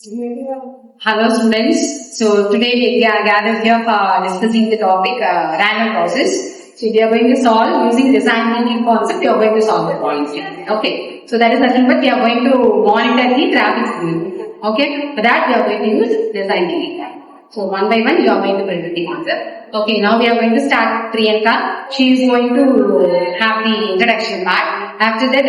Hello students. So today we are gathered here for discussing the topic random process. So we are going to solve using design thinking concept. We are going to solve the points. Okay. So that is nothing but we are going to monitor the traffic signal. Okay. For that we are going to use design thinking. So one by one you are going to build the concept. Okay. Now we are going to start Priyanka. She is going to have the introduction part. After that,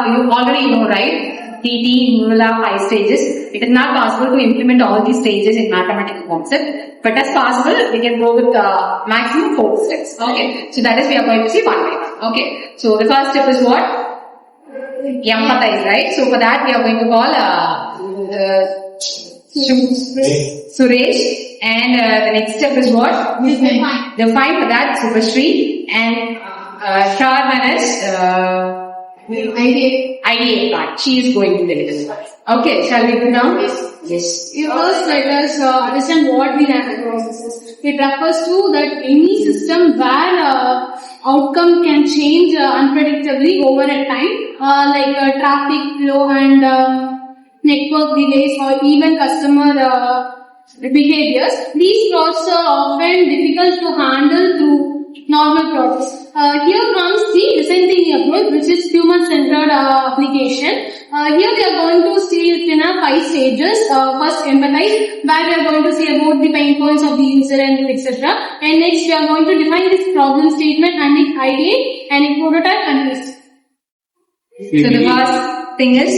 you already know, right? TT, you will have 5 stages. It is not possible to implement all these stages in mathematical concept, but as possible, we can go with maximum 4 steps. Okay, so that is we are going to see one by one. Okay, so the first step is what? Empathize, right? So for that, we are going to call Suresh, and the next step is what? Define for that, Subhashri, and Sharman is ideate part. She is going to tell us. Okay, shall we do now? Yes. You first let us understand what the random process is. It refers to that any system where outcome can change unpredictably over a time, like traffic flow and network delays or even customer behaviors. These plots are often difficult to handle through normal process. Here comes the design thinking approach, which is human-centered application. Here we are going to see it in 5 stages. First, empathize, where we are going to see about the pain points of the user and etc. And next, we are going to define this problem statement and its ideate and its prototype and list. So the first thing is,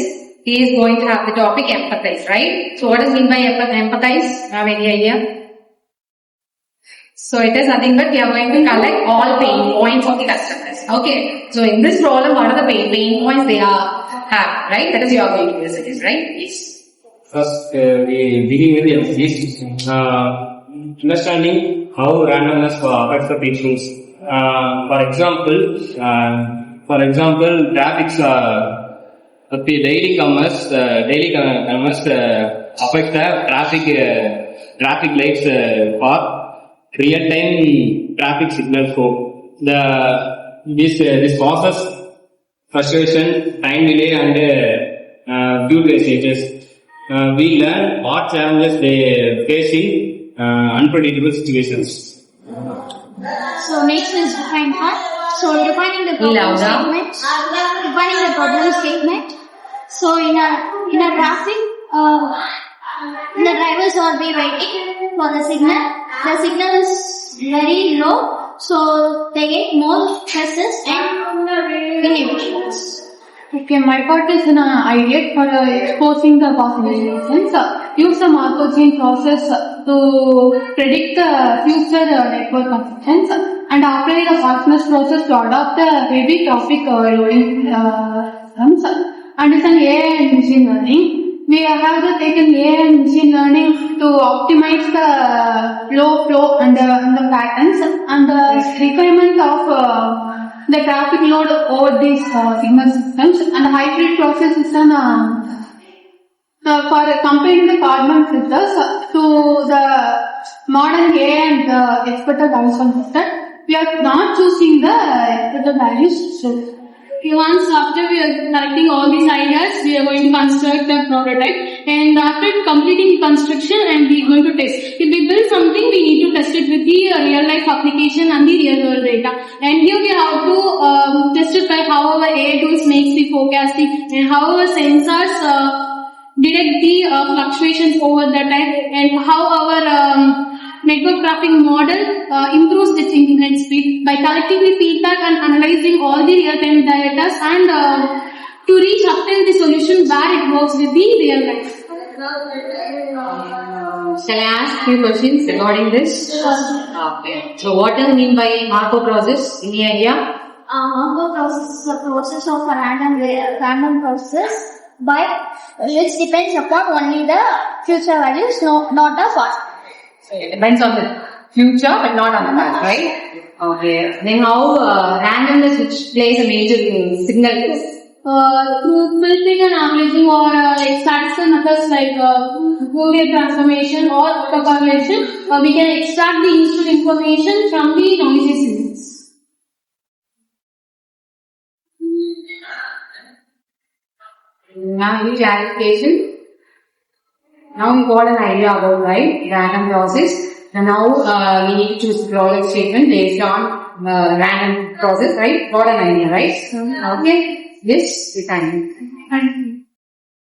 he is going to have the topic empathize, right? So what is mean by empathize? Have any idea? So it is nothing but we are going to collect all pain points of the customers. Okay. So in this problem, what are the pain points they have, right? That is you are going to use it, right? Yes. First, we begin with the understanding how randomness affects the patients. For example, traffic the daily commerce affects the traffic lights for real-time traffic signal flow. This causes frustration, time delay, and due messages. We learn what challenges they face in unpredictable situations. So next is define part. So defining the problem statement. Defining the problem statement. So in a traffic, the drivers are waiting for the signal. The signal is very low, so they get more stresses and inhibitions. Okay, my part is an ideate for exposing the possibilities. Use the Markov chain process to predict the future network conditions and apply the fastness process to adopt the heavy traffic loading systems. And it's an AI and machine learning. We have taken AI and machine learning to optimize the flow and the patterns and the requirement of the traffic load over these signal systems, and the hybrid process is for comparing the carbon filters to the modern AI and the expected values method. We are not choosing the expected values. So once after we are collecting all these ideas, we are going to construct the prototype, and after completing construction and we are going to test. If we build something, we need to test it with the real life application and the real world data. And here we have to test it by how our AI tools makes the forecasting and how our sensors detect the fluctuations over the time, and how our network traffic model improves its internet speed by collecting the feedback and analyzing all the real-time data and to reach up till the solution where it works with the real life. Shall I ask few questions regarding this? Okay. So what does it mean by Markov process? Any idea? Markov process is a process of a random process, but which depends upon only the future values, not the past. So it depends on the future but not on the past, right? Okay. Then how randomness which plays a major signal through filtering and averaging or like statistical methods like Fourier transformation or autocorrelation, we can extract the useful information from the noisy signals. Now, any clarification? Now we got an idea about, right, random process. And now we need to choose the product statement based on random process, right? Got an idea, right? Okay. This design.